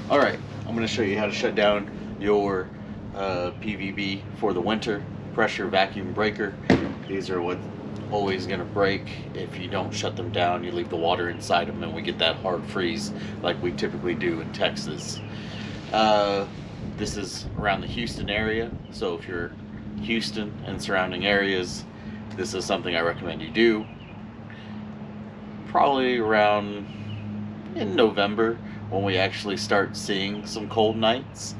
Alright, I'm going to show you how to shut down your PVB for the winter pressure vacuum breaker. These are what always going to break if you don't shut them down. You leave the water inside them and we get that hard freeze like we typically do in Texas. This is around the Houston area, so if you're Houston and surrounding areas, this is something I recommend you do. Probably around in November when we actually start seeing some cold nights.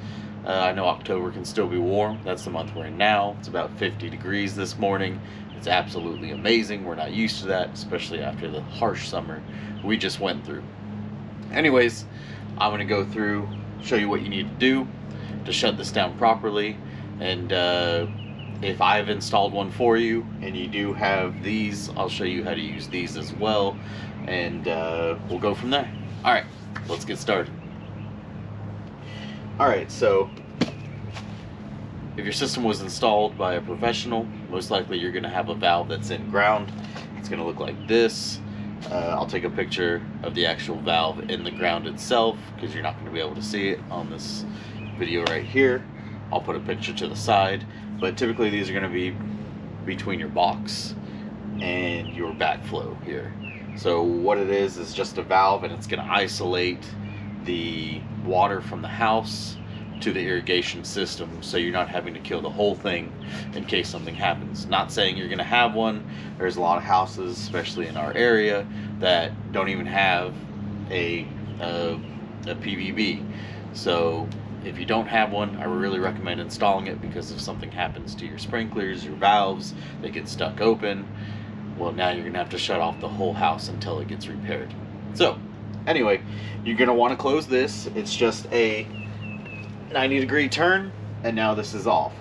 I know October can still be warm. That's the month we're in now. It's about 50 degrees this morning. It's absolutely amazing. We're not used to that, especially after the harsh summer we just went through. Anyways, I'm going to go through, show you what you need to do to shut this down properly. And if I've installed one for you and you do have these, I'll show you how to use these as well. And we'll go from there. Alright, let's get started. Alright, so if your system was installed by a professional, most likely you're going to have a valve that's in ground. It's going to look like this. I'll take a picture of the actual valve in the ground itself because you're not going to be able to see it on this video right here. I'll put a picture to the side, but typically these are going to be between your box and your backflow here. So what it is just a valve, and it's going to isolate the water from the house to the irrigation system, so you're not having to kill the whole thing in case something happens. Not saying you're going to have one. There's a lot of houses, especially in our area, that don't even have a PVB. So if you don't have one, I really recommend installing it, because if something happens to your sprinklers, your valves, they get stuck open, well, now you're gonna have to shut off the whole house until it gets repaired. So anyway, you're gonna want to close this. It's just a 90-degree turn, and now this is off.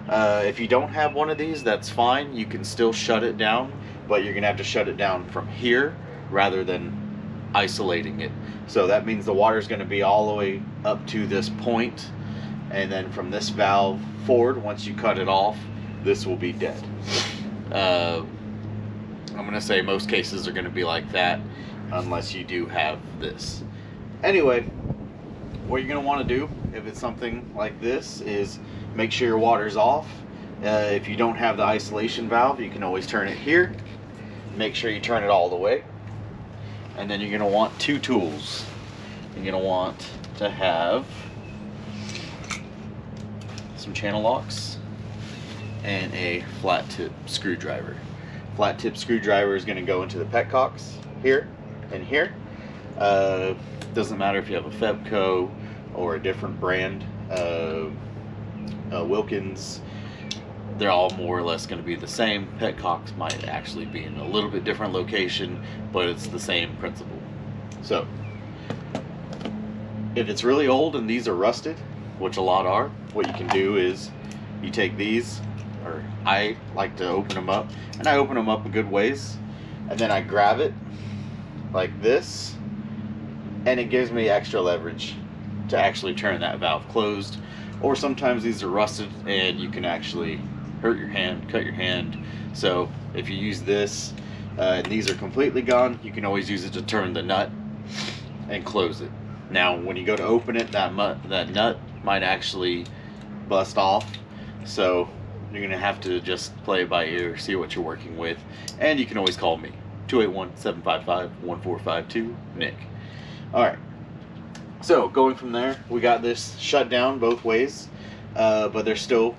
If you don't have one of these, that's fine. You can still shut it down, but you're gonna have to shut it down from here rather than isolating it. So that means the water is going to be all the way up to this point, and then from this valve forward, once you cut it off, this will be dead. I'm going to say most cases are going to be like that unless you do have this. Anyway, what you're going to want to do if it's something like this is make sure your water's off. If you don't have the isolation valve, you can always turn it here. Make sure you turn it all the way. And then you're going to want two tools. You're going to want to have some channel locks and a flat tip screwdriver. Flat tip screwdriver is going to go into the petcocks here and here. Doesn't matter if you have a Febco or a different brand, Wilkins. They're all more or less going to be the same. Petcocks might actually be in a little bit different location, but it's the same principle. So if it's really old and these are rusted, which a lot are, what you can do is you take these, or I like to open them up, and I open them up a good ways, and then I grab it like this, and it gives me extra leverage to actually turn that valve closed. Or sometimes these are rusted and you can actually hurt your hand, cut your hand. So if you use this and these are completely gone, you can always use it to turn the nut and close it. Now when you go to open it, that nut might actually bust off, so you're gonna have to just play it by ear, see what you're working with, and you can always call me 281-755-1452 Nick. Alright, so going from there, we got this shut down both ways, but there's still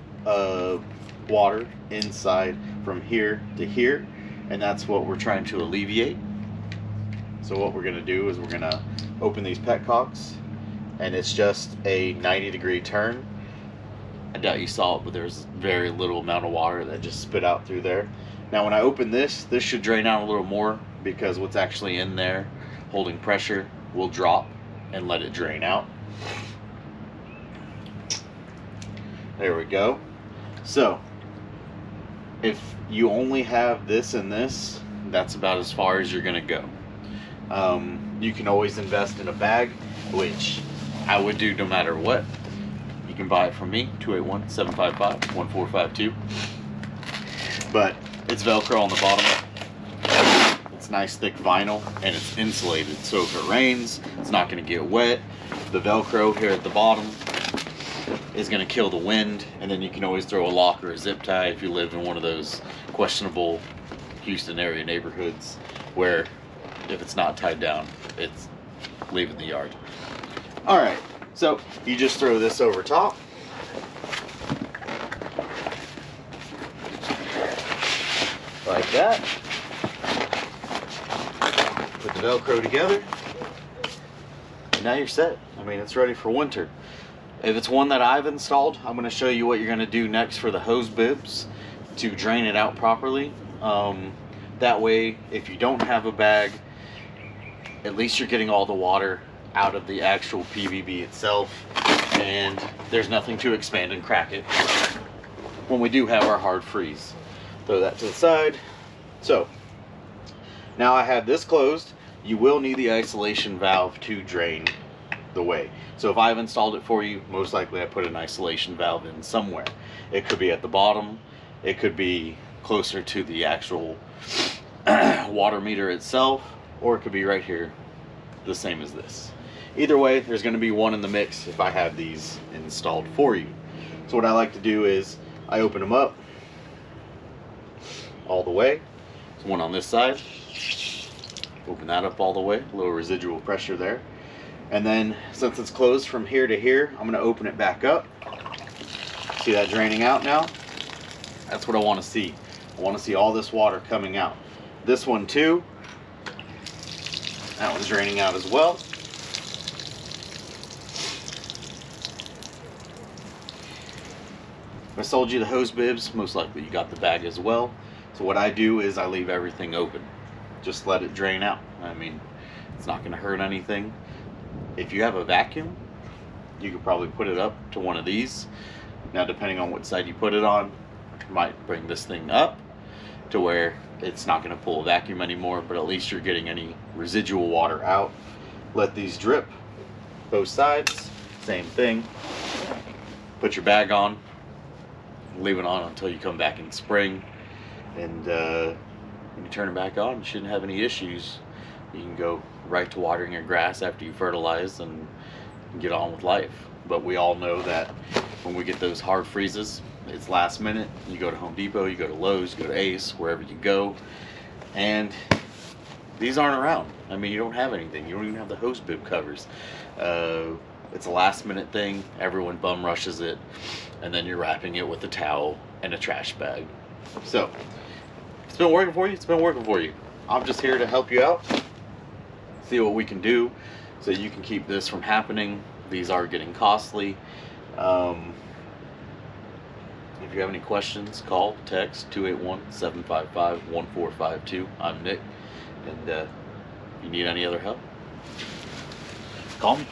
water inside from here to here, and that's what we're trying to alleviate. So what we're going to do is we're going to open these petcocks, and it's just a 90-degree turn. I doubt you saw it, but there's very little amount of water that just spit out through there. Now when I open this should drain out a little more, because what's actually in there holding pressure will drop and let it drain out. There we go. So if you only have this and this, that's about as far as you're gonna go. You can always invest in a bag, which I would do no matter what. You can buy it from me, 281-755-1452. But it's Velcro on the bottom. It's nice thick vinyl and it's insulated, so if it rains, it's not going to get wet. The Velcro here at the bottom is going to kill the wind, and then you can always throw a lock or a zip tie if you live in one of those questionable Houston area neighborhoods where if it's not tied down, it's leaving the yard. All right, so you just throw this over top. Like that. Put the Velcro together. And now you're set. I mean, it's ready for winter. If it's one that I've installed, I'm going to show you what you're going to do next for the hose bibs to drain it out properly. That way, if you don't have a bag, at least you're getting all the water out of the actual PVB itself, and there's nothing to expand and crack it when we do have our hard freeze. Throw that to the side. So now I have this closed. You will need the isolation valve to drain the way. So if I've installed it for you, most likely I put an isolation valve in somewhere. It could be at the bottom, it could be closer to the actual water meter itself, or it could be right here, the same as this. Either way, there's going to be one in the mix if I have these installed for you. So what I like to do is I open them up all the way. There's one on this side. Open that up all the way, a little residual pressure there. And then since it's closed from here to here, I'm going to open it back up. See that draining out now? That's what I want to see. I want to see all this water coming out. This one too. That one's draining out as well. If I sold you the hose bibs, most likely you got the bag as well. So what I do is I leave everything open. Just let it drain out. I mean, it's not going to hurt anything. If you have a vacuum, you could probably put it up to one of these. Now, depending on what side you put it on, you might bring this thing up to where it's not going to pull a vacuum anymore, but at least you're getting any residual water out. Let these drip both sides. Same thing. Put your bag on. Leave it on until you come back in spring, and when you turn it back on, you shouldn't have any issues. You can go right to watering your grass after you fertilize and get on with life. But we all know that when we get those hard freezes, it's last minute. You go to Home Depot, you go to Lowe's, you go to Ace, wherever you go, and these aren't around. I mean, you don't have anything. You don't even have the hose bib covers. It's a last minute thing. Everyone bum rushes it, and then you're wrapping it with a towel and a trash bag. So if it's been working for you, it's been working for you. I'm just here to help you out, see what we can do so you can keep this from happening. These are getting costly. If you have any questions, call, text 281-755-1452. I'm Nick, and if you need any other help, call me.